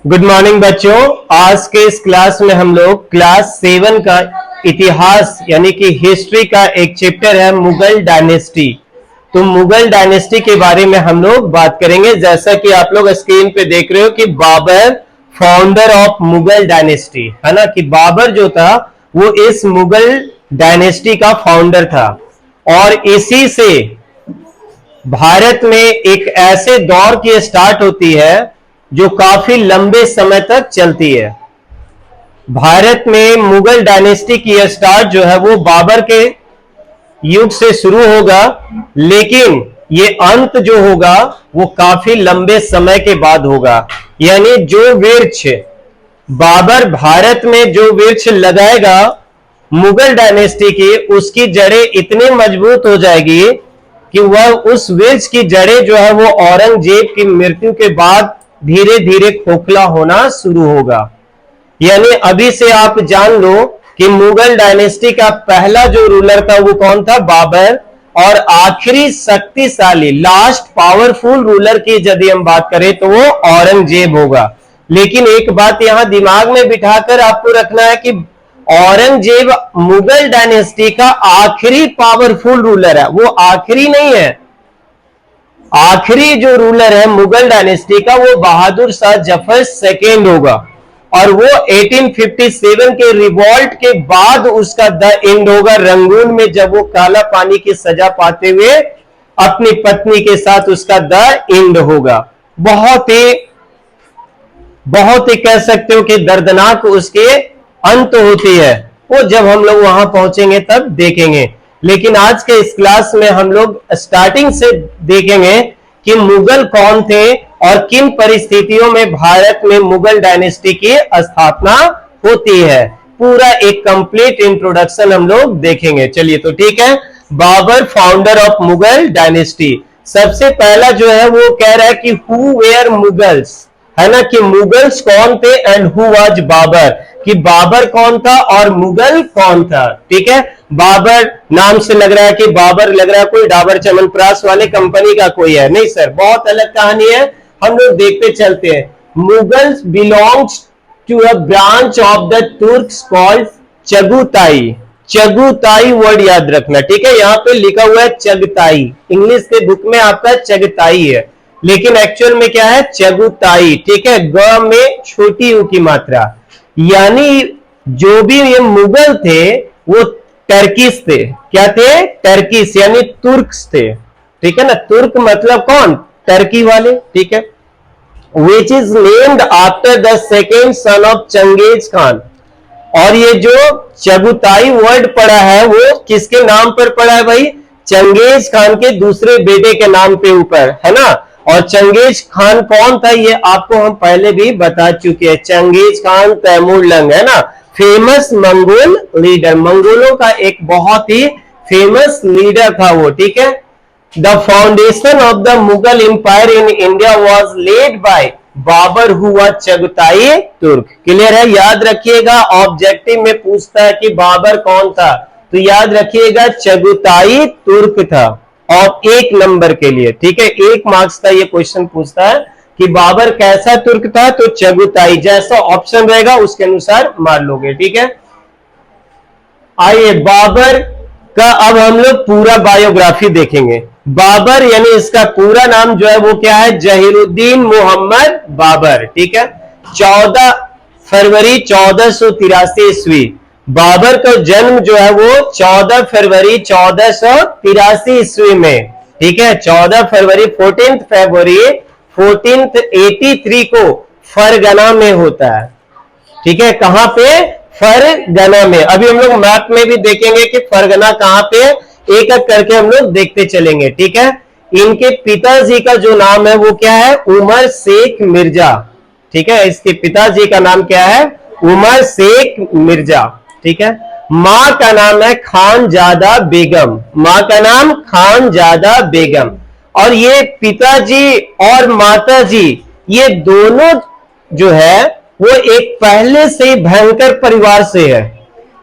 Good morning बच्चों। आज के इस क्लास में हम लोग क्लास 7 का इतिहास यानी कि हिस्ट्री का एक चैप्टर है मुगल डायनेस्टी। तो मुगल डायनेस्टी के बारे में हम लोग बात करेंगे। जैसा कि आप लोग स्क्रीन पे देख रहे हो कि Babur founder of Mughal dynasty है ना, कि बाबर जो था वो इस मुगल डायनेस्टी का फाउंडर था और इसी से भारत में एक ऐसे दौर की स्टार्ट होती है जो काफी लंबे समय तक चलती है। भारत में मुगल डायनेस्टी की स्टार्ट जो है वो बाबर के युग से शुरू होगा, लेकिन ये अंत जो होगा वो काफी लंबे समय के बाद होगा। यानी जो वृक्ष बाबर भारत में जो वृक्ष लगाएगा मुगल डायनेस्टी की, उसकी जड़ें इतनी मजबूत हो जाएगी कि वह उस वृक्ष की जड़ें जो है वो औरंगजेब की मृत्यु के बाद धीरे धीरे खोखला होना शुरू होगा। यानी अभी से आप जान लो कि मुगल डायनेस्टी का पहला जो रूलर था वो कौन था? बाबर। और आखिरी शक्तिशाली लास्ट पावरफुल रूलर की यदि हम बात करें तो वो औरंगजेब होगा। लेकिन एक बात यहां दिमाग में बिठाकर आपको रखना है कि औरंगजेब मुगल डायनेस्टी का आखिरी पावरफुल रूलर है, वो आखिरी नहीं है। आखिरी जो रूलर है मुगल डायनेस्टी का वो बहादुर शाह जफर सेकेंड होगा और वो 1857 के रिवॉल्ट के बाद उसका द एंड होगा रंगून में, जब वो काला पानी की सजा पाते हुए अपनी पत्नी के साथ उसका द एंड होगा। बहुत ही कह सकते हो कि दर्दनाक उसके अंत होती है, वो जब हम लोग वहां पहुंचेंगे तब देखेंगे। लेकिन आज के इस क्लास में हम लोग स्टार्टिंग से देखेंगे कि मुगल कौन थे और किन परिस्थितियों में भारत में मुगल डायनेस्टी की स्थापना होती है। पूरा एक कंप्लीट इंट्रोडक्शन हम लोग देखेंगे। चलिए तो ठीक है। Babur founder of Mughal dynasty. सबसे पहला जो है वो कह रहा है कि हु वेयर मुगल्स, है ना, कि मुगल्स कौन थे एंड हु वाज बाबर, कि बाबर कौन था और मुगल कौन था। ठीक है। बाबर नाम से लग रहा है कि बाबर लग रहा है कोई डाबर च्यवनप्राश वाले कंपनी का कोई है, नहीं सर, बहुत अलग कहानी है। हम लोग देखते चलते हैं। Mughals belongs to a branch of the Turks called Chagatai. Chagatai word याद रखना, ठीक है। यहां पे लिखा हुआ है चगताई, इंग्लिश के बुक में आपका चगताई है, लेकिन एक्चुअल में क्या है? चगुताई। ठीक है। ग में छोटी यू की मात्रा। यानी जो भी ये मुगल थे वो टर्किस थे। क्या थे? टर्किस, यानी तुर्क्स थे। ठीक है ना। तुर्क मतलब कौन? टर्की वाले। ठीक है। Which is named after the second son of Genghis Khan. और ये जो चगुताई वर्ड पड़ा है वो किसके नाम पर पड़ा है भाई? चंगेज खान के दूसरे बेटे के नाम पे ऊपर, है ना। और चंगेज खान कौन था ये आपको हम पहले भी बता चुके हैं। चंगेज खान तैमूरलंग, है ना, फेमस मंगोल लीडर, मंगोलों का एक बहुत ही फेमस लीडर था वो। ठीक है। The foundation of the Mughal empire in India was laid by Babur who was Chagatai Turk. Clear है? याद रखिएगा, ऑब्जेक्टिव में पूछता है कि बाबर कौन था, तो याद रखिएगा चगताई तुर्क था। और 1 नंबर के लिए, ठीक है, 1 मार्क्स का ये क्वेश्चन पूछता है कि बाबर कैसा तुर्क था, तो चगताई। जैसा ऑप्शन रहेगा उसके अनुसार मार लोगे। ठीक है। आइए बाबर का अब हम लोग पूरा बायोग्राफी देखेंगे। बाबर यानी इसका पूरा नाम जो है वो क्या है? जहीरुद्दीन मोहम्मद बाबर। ठीक है। 14 फरवरी 1483 ईस्वी। बाबर का जन्म जो है वो 14 फरवरी 1483 ईस्वी में। ठीक है। 14 फरवरी 14 फरवरी 1483 को फरगना में होता है। ठीक है। कहां पे? फरगना में। अभी हम लोग मैप में भी देखेंगे कि फरगना कहां पे, एक एक करके हम लोग देखते चलेंगे। ठीक है। इनके पिताजी का जो नाम है वो क्या है? उमर शेख मिर्जा। ठीक है। इसके पिताजी का नाम क्या है? उमर शेख मिर्जा। ठीक है। मां का नाम है खानजादा बेगम। मां का नाम खानजादा बेगम। और ये पिताजी और माताजी ये दोनों जो है वो एक पहले से भयंकर परिवार से है।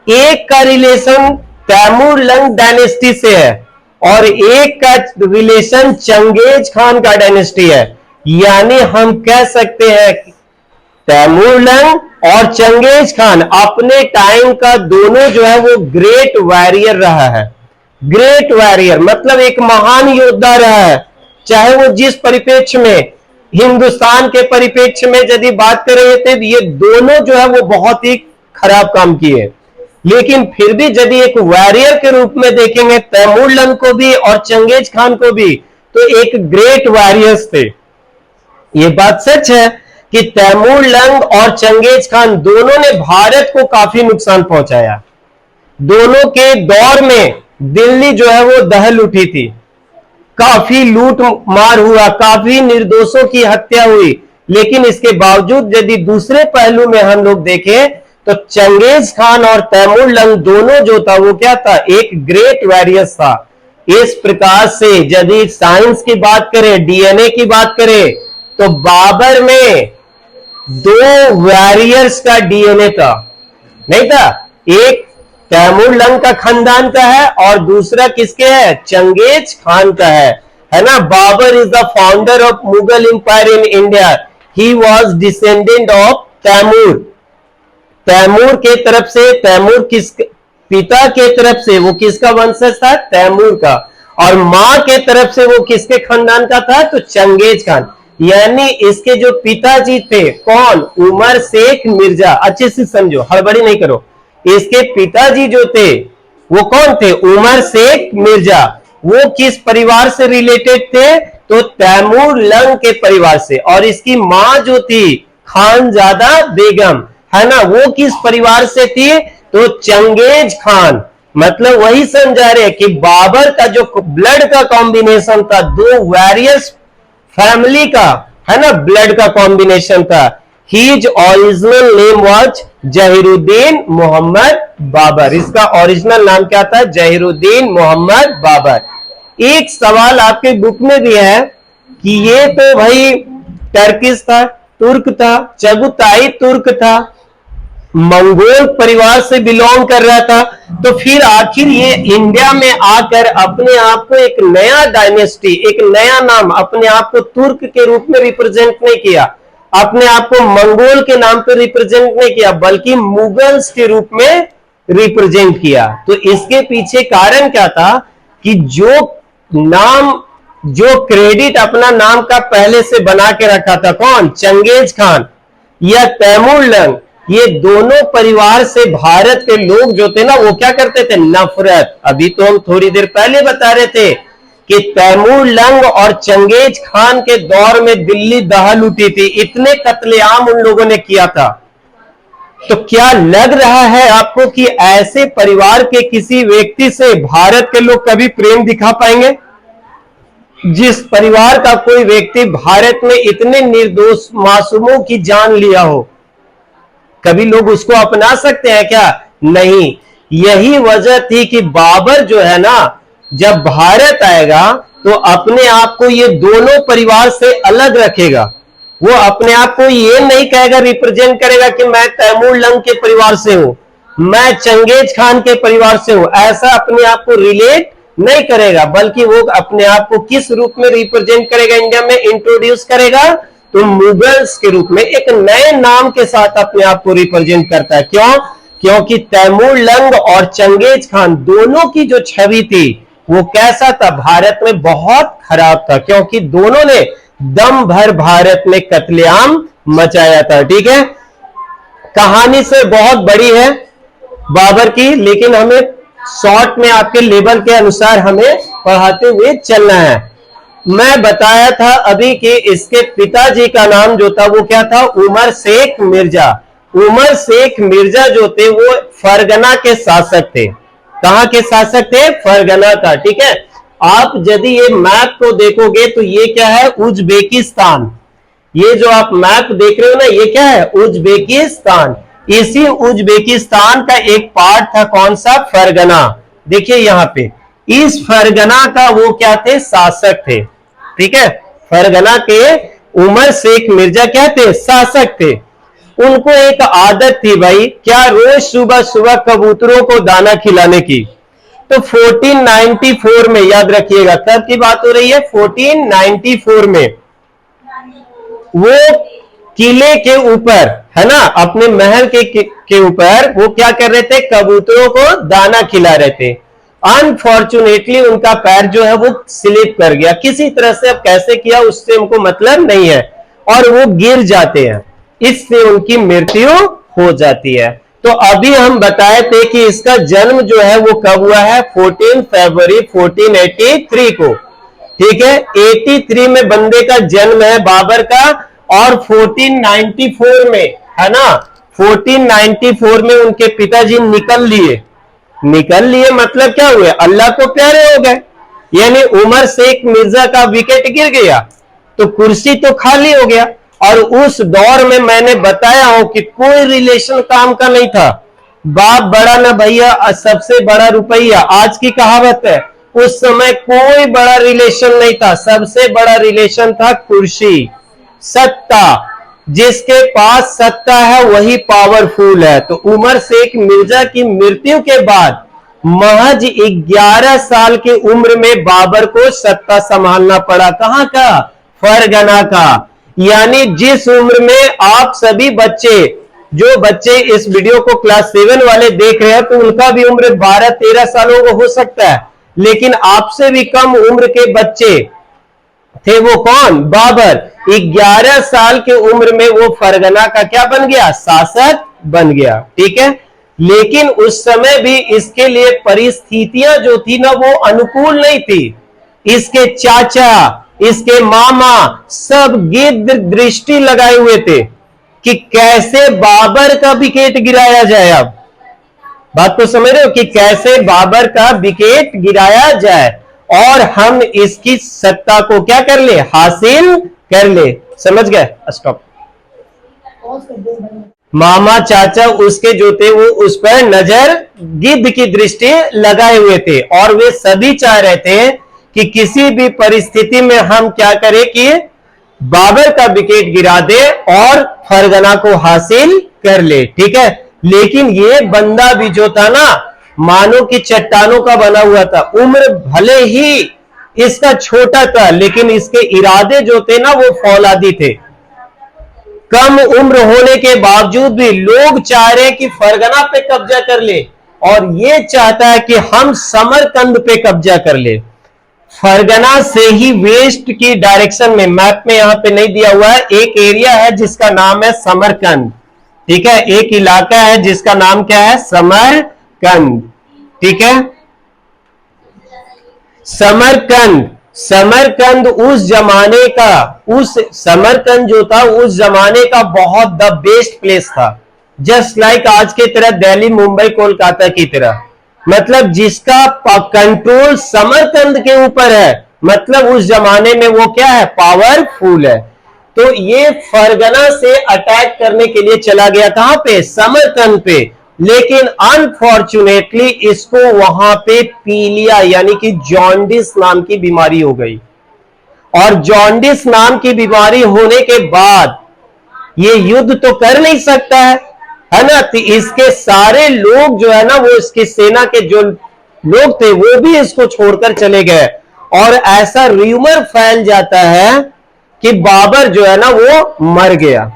एक का रिलेशन तैमूरलंग डायनेस्टी से है और एक का रिलेशन चंगेज खान का डायनेस्टी है। यानी हम कह सकते हैं तैमूरलंग और चंगेज खान अपने टाइम का दोनों जो है वो ग्रेट वॉरियर रहा है। ग्रेट वॉरियर मतलब एक महान योद्धा रहा है, चाहे वो जिस परिप्रेक्ष्य में, हिंदुस्तान के परिप्रेक्ष्य में यदि बात कर रहे थे, ये दोनों जो है वो बहुत ही खराब काम किए, लेकिन फिर भी यदि एक वॉरियर के रूप में देखेंगे तैमूरलंग को भी और चंगेज खान को भी, तो एक ग्रेट वॉरियर्स थे। ये बात सच है कि तैमूरलंग और चंगेज खान दोनों ने भारत को काफी नुकसान पहुंचाया। दोनों के दौर में दिल्ली जो है वो दहल उठी थी, काफी लूट मार हुआ, काफी निर्दोषों की हत्या हुई, लेकिन इसके बावजूद यदि दूसरे पहलू में हम लोग देखें तो चंगेज खान और तैमूरलंग दोनों जो था वो क्या था, एक ग्रेट वॉरियर्स था। इस प्रकार से यदि साइंस की बात करें, डीएनए की बात करें, तो बाबर में 2 वॉरियर्स का डीएनए था, नहीं था? एक तैमूरलंग का खानदान का है और दूसरा किसके है, चंगेज खान का है ना? Babur is the founder of Mughal empire in India, he was descendant of Timur. Timur के तरफ से, तैमूर किस पिता के तरफ से वो किसका वंशज था, तैमूर का, और मां के तरफ से वो किसके खानदान का था, तो चंगेज खान। यानी इसके जो पिताजी थे कौन, उमर शेख मिर्जा। अच्छे से समझो, हड़बड़ी नहीं करो। इसके पिताजी जो थे वो कौन थे, उमर शेख मिर्जा। वो किस परिवार से रिलेटेड थे, तो तैमूरलंग के परिवार से। और इसकी मां जो थी खानजादा बेगम, है ना, वो किस परिवार से थी, तो चंगेज खान। मतलब वही समझा रहे कि बाबर का जो ब्लड का कॉम्बिनेशन था, 2 वॉरियर्स फैमिली का, है ना, ब्लड का कॉम्बिनेशन था। His original name was Zahiruddin Mohammad Babar. इसका ओरिजिनल नाम क्या था, जहीरुद्दीन मोहम्मद बाबर। एक सवाल आपके बुक में भी है कि ये तो भाई टर्किश था, तुर्क था, चगुताई तुर्क था, मंगोल परिवार से बिलोंग कर रहा था, तो फिर आखिर ये इंडिया में आकर अपने आप को एक नया डायनेस्टी, एक नया नाम, अपने आप को तुर्क के रूप में रिप्रेजेंट नहीं किया, अपने आप को मंगोल के नाम पर रिप्रेजेंट नहीं किया, बल्कि मुगल्स के रूप में रिप्रेजेंट किया। तो इसके पीछे कारण क्या था कि जो नाम, जो क्रेडिट अपना नाम का पहले से बना के रखा था कौन, चंगेज खान या तैमूरलंग, ये दोनों परिवार से भारत के लोग जो थे ना वो क्या करते थे, नफरत। अभी तो हम थोड़ी देर पहले बता रहे थे कि तैमूरलंग और चंगेज खान के दौर में दिल्ली दहल उठी थी, इतने कत्लेआम उन लोगों ने किया था। तो क्या लग रहा है आपको कि ऐसे परिवार के किसी व्यक्ति से भारत के लोग कभी प्रेम दिखा पाएंगे? जिस परिवार का कोई व्यक्ति भारत में इतने निर्दोष मासूमों की जान लिया हो, कभी लोग उसको अपना सकते हैं क्या? नहीं। यही वजह थी कि बाबर जो है ना, जब भारत आएगा तो अपने आप को ये दोनों परिवार से अलग रखेगा। वो अपने आप को ये नहीं कहेगा, रिप्रेजेंट करेगा कि मैं तैमूरलंग के परिवार से हूं, मैं चंगेज खान के परिवार से हूं, ऐसा अपने आप को रिलेट नहीं करेगा, बल्कि वो अपने आप को किस रूप में रिप्रेजेंट करेगा, इंडिया में इंट्रोड्यूस करेगा, तो मुगल्स के रूप में एक नए नाम के साथ अपने आप को रिप्रेजेंट करता है। क्यों? क्योंकि तैमूरलंग और चंगेज खान दोनों की जो छवि थी वो कैसा था, भारत में बहुत खराब था, क्योंकि दोनों ने दम भर भारत में कत्लेआम मचाया था। ठीक है, कहानी से बहुत बड़ी है बाबर की, लेकिन हमें शॉर्ट में आपके लेवल के अनुसार हमें पढ़ाते हुए चलना है। मैं बताया था अभी कि इसके पिताजी का नाम जो था वो क्या था, उमर शेख मिर्जा। उमर शेख मिर्जा जो थे वो फरगना के शासक थे। कहां के शासक थे? फरगना का। ठीक है, आप यदि ये मैप को देखोगे तो ये क्या है, उज्बेकिस्तान। ये जो आप मैप देख रहे हो ना, ये क्या है, उज्बेकिस्तान। इसी उज्बेकिस्तान का एक पार्ट था कौन सा, फरगना। देखिए यहां पे, इस फरगना का वो क्या थे, शासक थे। ठीक है, फरगना के उमर शेख मिर्जा क्या थे, शासक थे। उनको एक आदत थी भाई, क्या, रोज सुबह सुबह कबूतरों को दाना खिलाने की। तो 1494 में, याद रखिएगा कब की बात हो रही है, 1494 में वो किले के ऊपर, है ना, अपने महल के ऊपर वो क्या कर रहे थे, कबूतरों को दाना खिला रहे थे। अनफॉर्चुनेटली उनका पैर जो है वो स्लिप कर गया किसी तरह से, अब कैसे किया उससे हमको मतलब नहीं है, और वो गिर जाते हैं, इससे उनकी मृत्यु हो जाती है। तो अभी हम बताए थे कि इसका जन्म जो है वो कब हुआ है, 14 फरवरी 1483 को, ठीक है। 83 में बंदे का जन्म है बाबर का, और 1494 में, है ना, 1494 में उनके पिताजी निकल लिए मतलब क्या हुए, अल्लाह को प्यारे हो गए, यानी उमर शेख मिर्जा का विकेट गिर गया तो कुर्सी तो खाली हो गया। और उस दौर में मैंने बताया हो कि कोई रिलेशन काम का नहीं था, बाप बड़ा ना भैया सबसे बड़ा रुपया, आज की कहावत है, उस समय कोई बड़ा रिलेशन नहीं था, सबसे बड़ा रिलेशन था कुर्सी, सत्ता, जिसके पास सत्ता है वही पावरफुल है। तो उमर शेख मिर्जा की मृत्यु के बाद महज 11 साल की उम्र में बाबर को सत्ता संभालना पड़ा, कहां का, फरगना का। यानी जिस उम्र में आप सभी बच्चे, जो बच्चे इस वीडियो को क्लास 7 वाले देख रहे हैं तो उनका भी उम्र 12-13 सालों का हो सकता है, लेकिन आपसे भी कम उम्र के बच्चे थे, वो कौन, बाबर। 11 साल की उम्र में वो फरगना का क्या बन गया, शासक बन गया, ठीक है। लेकिन उस समय भी इसके लिए परिस्थितियां जो थी ना वो अनुकूल नहीं थी। इसके चाचा, इसके मामा सब गिद्ध दृष्टि लगाए हुए थे कि कैसे बाबर का विकेट गिराया जाए। अब बात तो समझ रहे हो कि कैसे बाबर का विकेट गिराया जाए और हम इसकी सत्ता को क्या कर ले, हासिल कर ले, समझ गए। स्टॉप। मामा चाचा उसके जो थे वो उस पर नजर गिद्ध की दृष्टि लगाए हुए थे, और वे सभी चाह रहे थे कि किसी भी परिस्थिति में हम क्या करें कि बाबर का विकेट गिरा दे और फरगना को हासिल कर ले, ठीक है। लेकिन ये बंदा भी जो था ना, मानो कि चट्टानों का बना हुआ था। उम्र भले ही इसका छोटा था, लेकिन इसके इरादे जो थे ना वो फौलादी थे। कम उम्र होने के बावजूद भी लोग चाह रहे हैं कि फरगना पे कब्जा कर ले, और ये चाहता है कि हम समरकंद पे कब्जा कर ले। फरगना से ही वेस्ट की डायरेक्शन में, मैप में यहां पे नहीं दिया हुआ है, एक एरिया है जिसका नाम है समरकंद, ठीक है। एक इलाका है जिसका नाम क्या है, समरकंद, ठीक है। समरकंद उस जमाने का, उस समरकंद जो था उस जमाने का बहुत द बेस्ट प्लेस था, जस्ट लाइक आज के तरह दिल्ली, मुंबई, कोलकाता की तरह। मतलब जिसका कंट्रोल समरकंद के ऊपर है, मतलब उस जमाने में वो क्या है, पावरफुल है। तो ये फरगना से अटैक करने के लिए चला गया, कहां पे, समरकंद पे। लेकिन अनफॉर्चुनेटली इसको वहां पे पीलिया यानी कि जॉन्डिस नाम की बीमारी हो गई, और जॉन्डिस नाम की बीमारी होने के बाद ये युद्ध तो कर नहीं सकता है ना। तो इसके सारे लोग जो है ना, वो इसकी सेना के जो लोग थे वो भी इसको छोड़कर चले गए, और ऐसा र्यूमर फैल जाता है कि बाबर जो है ना वो मर गया।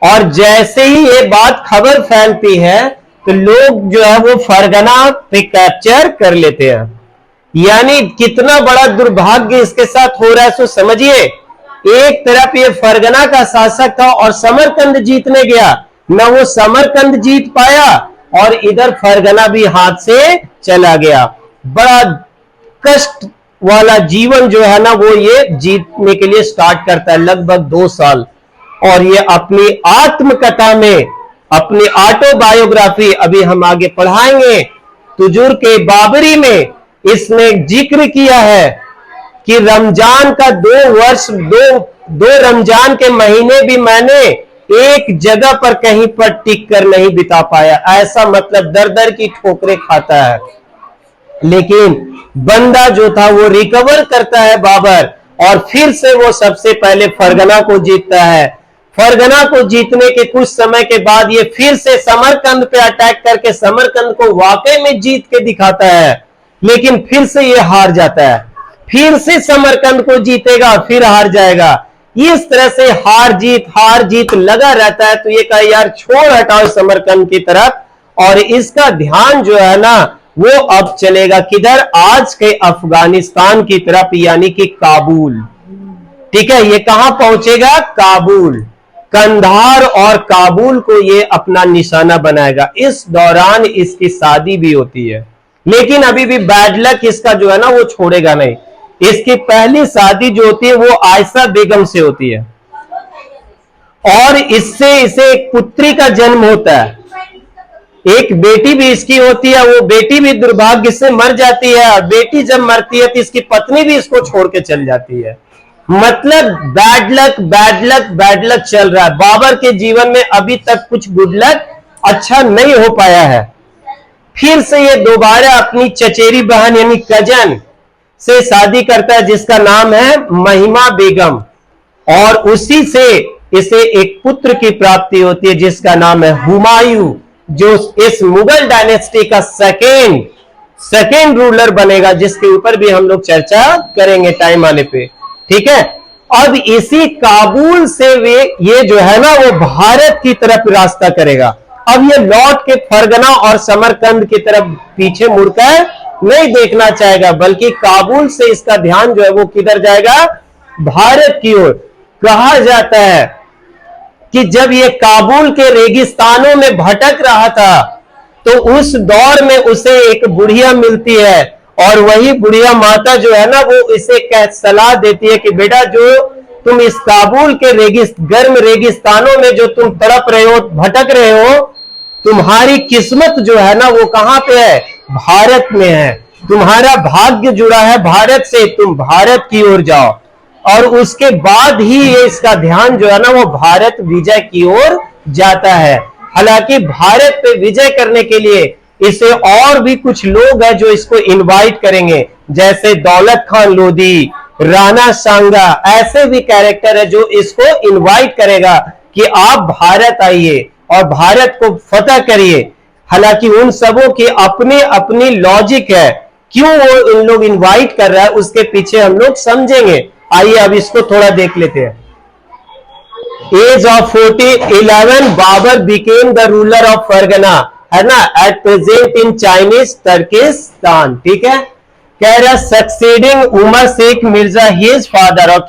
और जैसे ही ये बात खबर फैलती है तो लोग जो है वो फरगना पे कैप्चर कर लेते हैं। यानी कितना बड़ा दुर्भाग्य इसके साथ हो रहा है, सो समझिए। एक तरफ ये फरगना का शासक था और समरकंद जीतने गया, न वो समरकंद जीत पाया और इधर फरगना भी हाथ से चला गया। बड़ा कष्ट वाला जीवन जो है ना वो ये जीतने के लिए स्टार्ट करता है, लगभग 2 साल। और ये अपनी आत्मकथा में, अपनी ऑटोबायोग्राफी अभी हम आगे पढ़ाएंगे, तुजुर के बाबरी में इसने जिक्र किया है कि रमजान का 2 रमजान के महीने भी मैंने एक जगह पर कहीं पर टिक कर नहीं बिता पाया। ऐसा मतलब दर दर की ठोकरें खाता है, लेकिन बंदा जो था वो रिकवर करता है बाबर, और फिर से वो सबसे पहले फरगना को जीतता है। फरगना को जीतने के कुछ समय के बाद ये फिर से समरकंद पे अटैक करके समरकंद को वाकई में जीत के दिखाता है, लेकिन फिर से ये हार जाता है। फिर से समरकंद को जीतेगा, फिर हार जाएगा। इस तरह से हार जीत लगा रहता है। तो ये कहा यार छोड़ हटाओ समरकंद की तरफ, और इसका ध्यान जो है ना वो अब चलेगा किधर, आज के अफगानिस्तान की तरफ, यानी कि काबुल। ठीक है, ये कहां पहुंचेगा, काबुल। कंधार और काबुल को ये अपना निशाना बनाएगा। इस दौरान इसकी शादी भी होती है, लेकिन अभी भी बैड लक इसका जो है ना वो छोड़ेगा नहीं। इसकी पहली शादी जो होती है वो आयशा बेगम से होती है, और इससे इसे एक पुत्री का जन्म होता है। एक बेटी भी इसकी होती है, वो बेटी भी दुर्भाग्य से मर जाती है, और बेटी जब मरती है तो इसकी पत्नी भी इसको छोड़ के चल जाती है। मतलब bad luck bad luck bad luck चल रहा है। बाबर के जीवन में अभी तक कुछ गुड लक अच्छा नहीं हो पाया है। फिर से ये दोबारा अपनी चचेरी बहन यानी कजन से शादी करता है, जिसका नाम है महिमा बेगम, और उसी से इसे एक पुत्र की प्राप्ति होती है जिसका नाम है हुमायूं, जो इस मुगल डायनेस्टी का सेकेंड रूलर बनेगा, जिसके ऊपर भी हम लोग चर्चा करेंगे टाइम आने पे। ठीक है, अब इसी काबुल से ये जो है ना वो भारत की तरफ रास्ता करेगा। अब ये लौट के फरगना और समरकंद की तरफ पीछे मुड़कर नहीं देखना चाहेगा, बल्कि काबुल से इसका ध्यान जो है वो किधर जाएगा, भारत की ओर। कहा जाता है कि जब ये काबुल के रेगिस्तानों में भटक रहा था तो उस दौर में उसे एक बुढ़िया मिलती है, और वही बुढ़िया माता जो है ना वो इसे सलाह देती है कि बेटा जो तुम इस काबुल के गर्म रेगिस्तानों में जो तुम तड़प रहे हो, भटक रहे हो, तुम्हारी किस्मत जो है ना वो कहां पे है, भारत में है। तुम्हारा भाग्य जुड़ा है भारत से, तुम भारत की ओर जाओ। और उसके बाद ही ये इसका ध्यान जो है ना वो भारत विजय की ओर जाता है। हालांकि भारत पे विजय करने के लिए इसे और भी कुछ लोग हैं जो इसको इनवाइट करेंगे, जैसे दौलत खान लोधी, राणा सांगा, ऐसे भी कैरेक्टर है जो इसको इनवाइट करेगा कि आप भारत आइए और भारत को फतह करिए। हालांकि उन सबों की अपनी अपनी लॉजिक है, क्यों वो इन लोग इनवाइट कर रहा है उसके पीछे हम लोग समझेंगे। आइए अब इसको थोड़ा देख लेते हैं। Age of 11 Babur became the ruler of Fergana, है ना, at present in Chinese Turkistan. ठीक है, कह रहा succeeding Umar Shaikh Mirza his father, और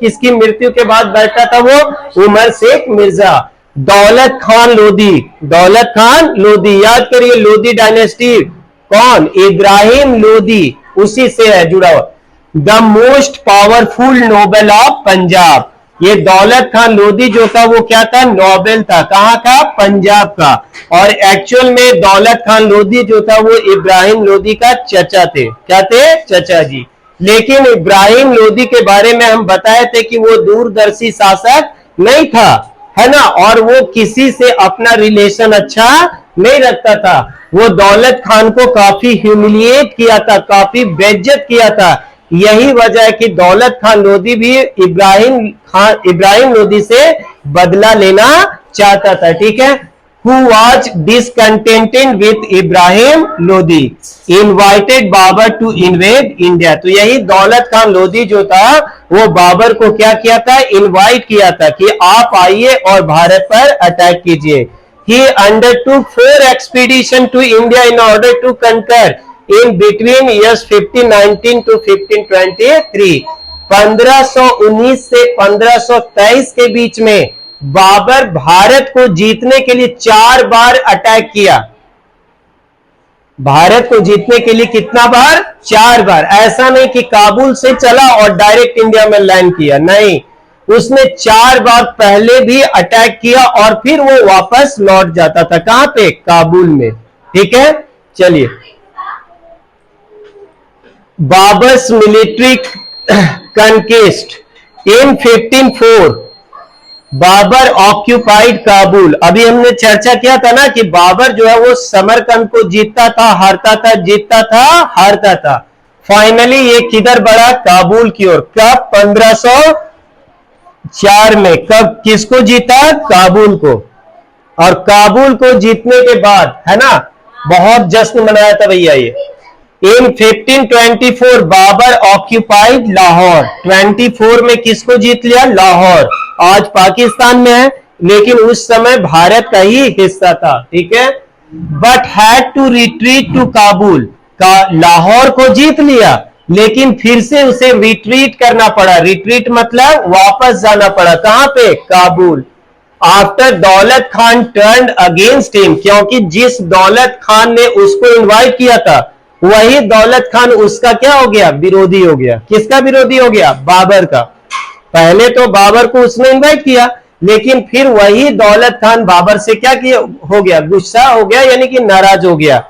किसकी मृत्यु के बाद बैठा था वो, उमर शेख मिर्जा। दौलत खान लोधी, याद करिए लोधी डायनेस्टी, कौन, इब्राहिम लोधी, उसी से है जुड़ा हुआ। The most powerful Nobel of Punjab, ये दौलत खान लोधी जो था वो क्या था, नोबेल था, कहां का, पंजाब का। और एक्चुअल में दौलत खान लोधी जो था वो इब्राहिम लोधी का चचा थे। क्या थे, चचा जी। लेकिन इब्राहिम लोधी के बारे में हम बताए थे कि वो दूरदर्शी शासक नहीं था, है ना, और वो किसी से अपना रिलेशन अच्छा नहीं रखता था। वो दौलत खान को काफी ह्यूमिलिएट किया था, काफी बेइज्जत किया था। यही वजह है कि दौलत खान लोधी भी इब्राहिम लोधी से बदला लेना चाहता था। ठीक है, who was discontented with Ibrahim Lodhi invited Babar to invade India। तो यही दौलत खान लोधी जो था वो बाबर को क्या किया था, इनवाइट किया था कि आप आइए और भारत पर अटैक कीजिए। He undertook 4 expedition to India in order to conquer in between years 1519 to 1523। 1519 से 1523 के बीच में बाबर भारत को जीतने के लिए 4 बार अटैक किया। भारत को जीतने के लिए कितना बार, 4 बार। ऐसा नहीं कि काबुल से चला और डायरेक्ट इंडिया में लैंड किया, नहीं, उसने 4 बार पहले भी अटैक किया और फिर वो वापस लौट जाता था। कहां पे, काबुल में। ठीक है, चलिए। बाबर्स मिलिट्री कनकेस्ट इन 1504 बाबर ऑक्यूपाइड काबुल। अभी हमने चर्चा किया था ना कि बाबर जो है वो समरकंद को जीतता था, हारता था, जीतता था, हारता था। फाइनली ये किधर बढ़ा, काबुल की ओर। कब, 1504 में। कब, किसको जीता, काबुल को। और काबुल को जीतने के बाद, है ना, बहुत जश्न मनाया था भैया ये। इन 1524 बाबर ऑक्यूपाइड लाहौर। 24 में किसको जीत लिया? लाहौर। आज पाकिस्तान में है, लेकिन उस समय भारत का ही हिस्सा था, ठीक है। But had to retreat to Kabul, का लाहौर को जीत लिया, लेकिन फिर से उसे रिट्रीट करना पड़ा। रिट्रीट मतलब वापस जाना पड़ा। कहां पे? काबुल। आफ्टर दौलत खान टर्न्ड अगेंस्ट हिम, क्योंकि जिस दौलत खान ने उसको इनवाइट किया था, वही दौलत खान उसका क्या हो गया? विरोधी हो गया। किसका विरोधी हो गया? बाबर का। पहले तो बाबर को उसने इनवाइट किया, लेकिन फिर वही दौलत खान बाबर से क्या किया? हो गया, गुस्सा हो गया, यानी कि नाराज हो गया।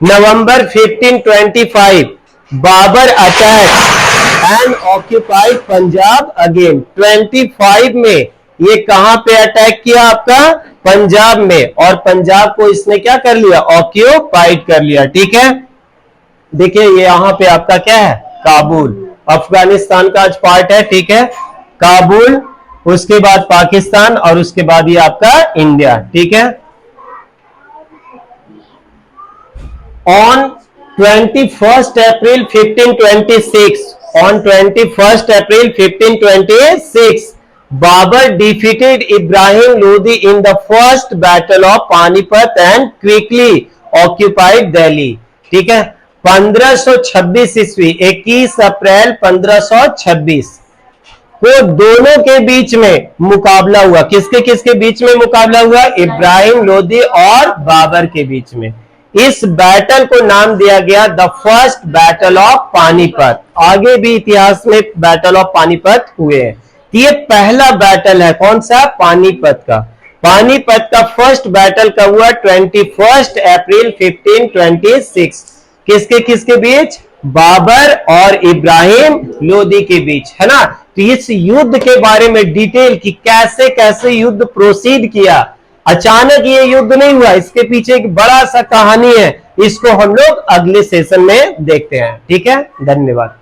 November 1525 Babur attack and occupied Punjab again. 25 में ये कहां पे अटैक किया? आपका पंजाब में। और पंजाब को इसने क्या कर लिया? ऑक्यूपाइड कर लिया, ठीक है। देखिए ये यहां पे आपका क्या है? काबुल। अफगानिस्तान का आज पार्ट है, ठीक है। काबुल, उसके बाद पाकिस्तान, और उसके बाद ये आपका इंडिया, ठीक है। On 21st April 1526, on 21st April 1526, Babur defeated Ibrahim Lodi in the first battle of Panipat and quickly occupied Delhi. ठीक है। 1526 ईस्वी, 21 अप्रैल 1526 को दोनों के बीच में मुकाबला हुआ। किसके बीच में मुकाबला हुआ? इब्राहिम लोदी और बाबर के बीच में। इस बैटल को नाम दिया गया the first battle of Panipat. आगे भी इतिहास में बैटल ऑफ पानीपत हुए हैं। ये पहला बैटल है, कौन सा? पानीपत का। पानीपत का फर्स्ट बैटल कब हुआ? 21 अप्रैल 1526। किसके बीच? बाबर और इब्राहिम लोदी के बीच, है ना। तो इस युद्ध के बारे में डिटेल कि कैसे कैसे युद्ध प्रोसीड किया, अचानक ये युद्ध नहीं हुआ, इसके पीछे एक बड़ा सा कहानी है। इसको हम लोग अगले सेशन में देखते हैं, ठीक है। धन्यवाद।